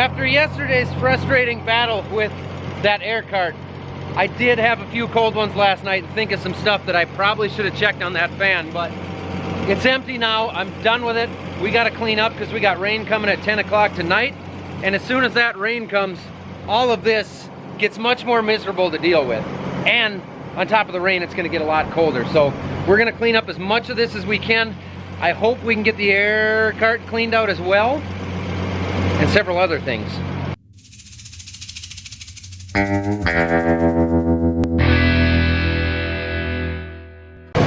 After yesterday's frustrating battle with that air cart, I did have a few cold ones last night and think of some stuff that I probably should have checked on that fan, but it's empty now. I'm done with it. We got to clean up because we got rain coming at 10 o'clock tonight, and as soon as that rain comes, all of this gets much more miserable to deal with. And on top of the rain, it's going to get a lot colder. So we're going to clean up as much of this as we can. I hope we can get the air cart cleaned out as well, and several other things.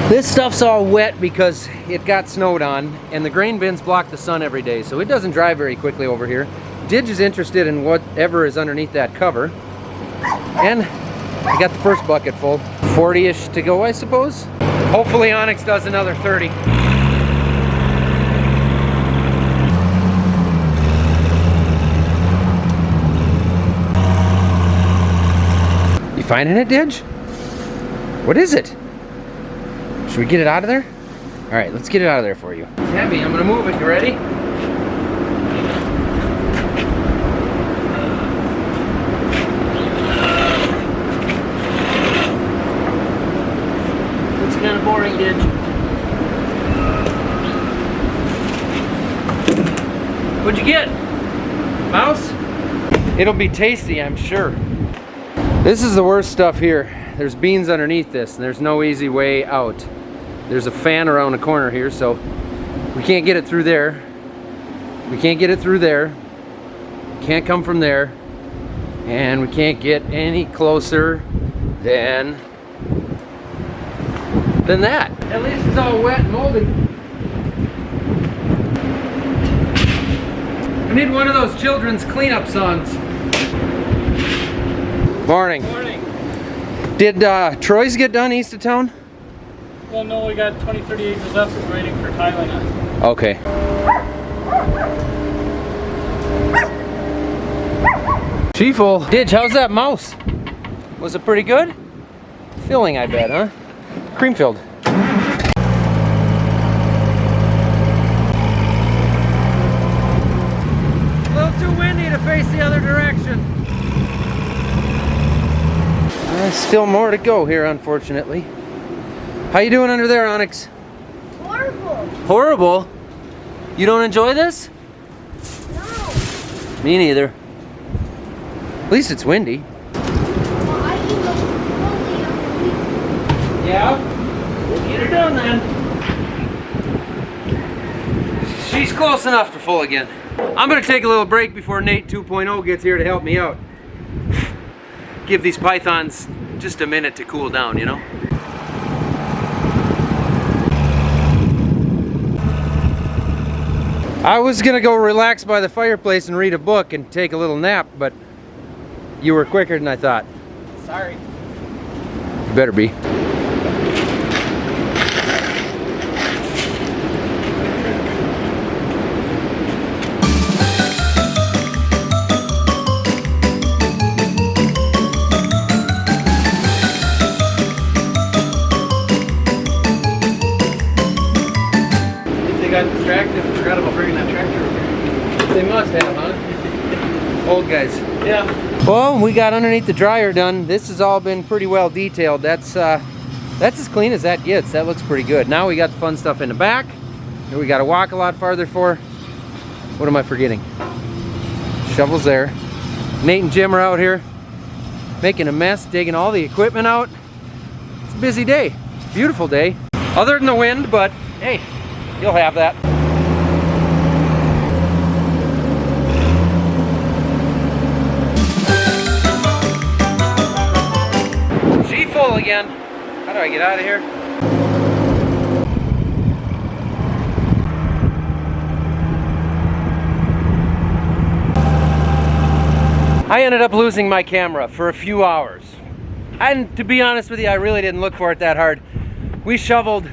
This stuff's all wet because it got snowed on, and the grain bins block the sun every day, so it doesn't dry very quickly over here. Didge is interested in whatever is underneath that cover, and I got the first bucket full. 40-ish to go, I suppose. Hopefully Onyx does another 30. Finding it, Didge? What is it? Should we get it out of there? All right, let's get it out of there for you. It's heavy. I'm gonna move it. You ready? Looks kind of boring, Didge. What'd you get? Mouse? It'll be tasty, I'm sure. This is the worst stuff here. There's beans underneath this, and there's no easy way out. There's a fan around the corner here, so we can't get it through there. We can't get it through there. Can't come from there. And we can't get any closer than that. At least it's all wet and moldy. I need one of those children's cleanup songs. Morning. Morning. Did Troy's get done east of town? Well, no, we got 20-30 acres left, so we're waiting for tiling on. Okay. Chiefle. Didge, how's that mouse? Was it pretty good? Filling, I bet, huh? Cream filled. A little too windy to face the other direction. Still more to go here, unfortunately. How you doing under there, Onyx? Horrible. Horrible? You don't enjoy this? No. Me neither. At least it's windy. Well, I eat the Yeah? We'll get her done then. She's close enough to full again. I'm gonna take a little break before Nate 2.0 gets here to help me out. Give these pythons just a minute to cool down, you know? I was gonna go relax by the fireplace and read a book and take a little nap, but you were quicker than I thought. Sorry. You better be. Got distracted and forgot about bringing that tractor over here. They must have, huh? Old guys. Yeah. Well, we got underneath the dryer done. This has all been pretty well detailed. That's as clean as that gets. That looks pretty good. Now we got the fun stuff in the back that we got to walk a lot farther for. What am I forgetting? Shovels there. Nate and Jim are out here making a mess, digging all the equipment out. It's a busy day. Beautiful day. Other than the wind, but hey, you'll have that. She full again. How do I get out of here? I ended up losing my camera for a few hours. And to be honest with you, I really didn't look for it that hard. We shoveled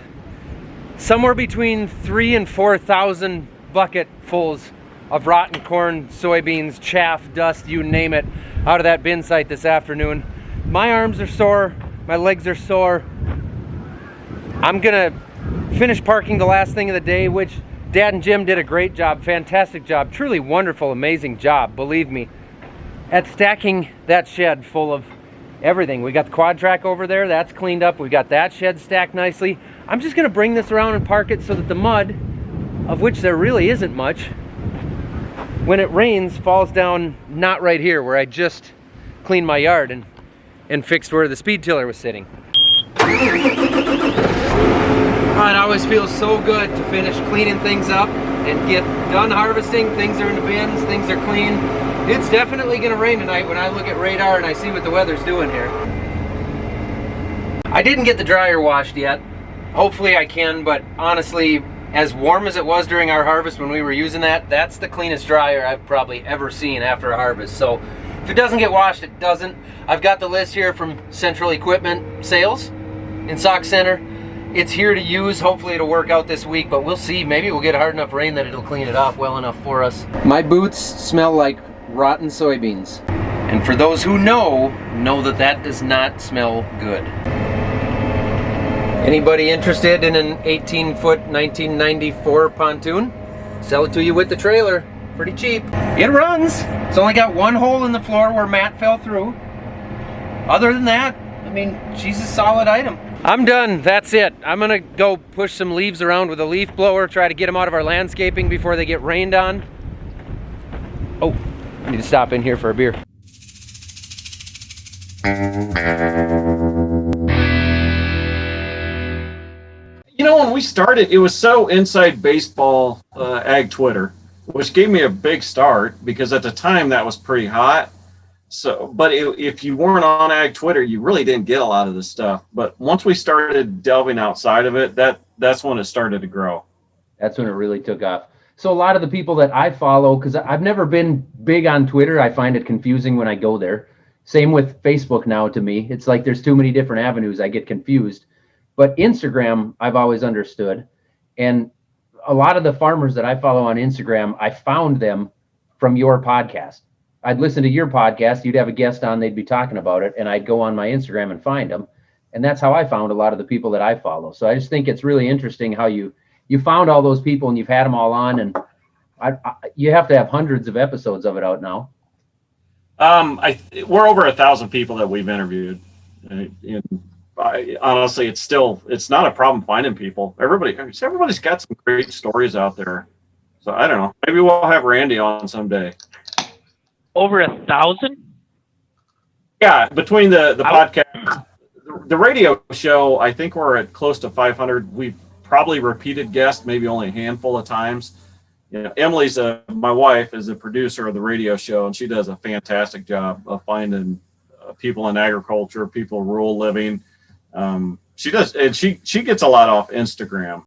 somewhere between 3,000 and 4,000 bucketfuls of rotten corn, soybeans, chaff, dust, you name it, out of that bin site this afternoon. My arms are sore, my legs are sore. I'm gonna finish parking the last thing of the day, which Dad and Jim did a great job, fantastic job, truly wonderful, amazing job, believe me, at stacking that shed full of everything. We got the quad track over there, that's cleaned up. We got that shed stacked nicely. I'm just gonna bring this around and park it so that the mud, of which there really isn't much, when it rains, falls down not right here where I just cleaned my yard and fixed where the speed tiller was sitting. Oh, it always feels so good to finish cleaning things up and get done harvesting. Things are in the bins, things are clean. It's definitely gonna rain tonight when I look at radar and I see what the weather's doing here. I didn't get the dryer washed yet. Hopefully I can, but honestly, as warm as it was during our harvest when we were using that, that's the cleanest dryer I've probably ever seen after a harvest. So if it doesn't get washed, it doesn't. I've got the list here from Central Equipment Sales in Sauk Center. It's here to use. Hopefully it'll work out this week, but we'll see. Maybe we'll get hard enough rain that it'll clean it off well enough for us. My boots smell like rotten soybeans. And for those who know that that does not smell good. Anybody interested in an 18-foot 1994 pontoon? Sell it to you with the trailer. Pretty cheap. It runs. It's only got one hole in the floor where Matt fell through. Other than that, I mean, she's a solid item. I'm done. That's it. I'm gonna go push some leaves around with a leaf blower, try to get them out of our landscaping before they get rained on. Oh, I need to stop in here for a beer. You know, when we started, it was so inside baseball, ag Twitter, which gave me a big start because at the time that was pretty hot. So, but if you weren't on ag Twitter, you really didn't get a lot of this stuff. But once we started delving outside of it, that's when it started to grow. That's when it really took off. So a lot of the people that I follow, because I've never been big on Twitter, I find it confusing when I go there. Same with Facebook now to me. It's like there's too many different avenues. I get confused. But Instagram, I've always understood. And a lot of the farmers that I follow on Instagram, I found them from your podcast. I'd listen to your podcast, you'd have a guest on, they'd be talking about it, and I'd go on my Instagram and find them. And that's how I found a lot of the people that I follow. So I just think it's really interesting how you found all those people and you've had them all on, and you have to have hundreds of episodes of it out now. We're over 1,000 people that we've interviewed. Honestly, it's not a problem finding people. Everybody's got some great stories out there. So I don't know. Maybe we'll have Randy on someday. Over 1,000? Yeah, between the podcast, the radio show, I think we're at close to 500. We've probably repeated guests maybe only a handful of times. You know, Emily's my wife is a producer of the radio show, and she does a fantastic job of finding people in agriculture, people rural living. She does, and she gets a lot off Instagram.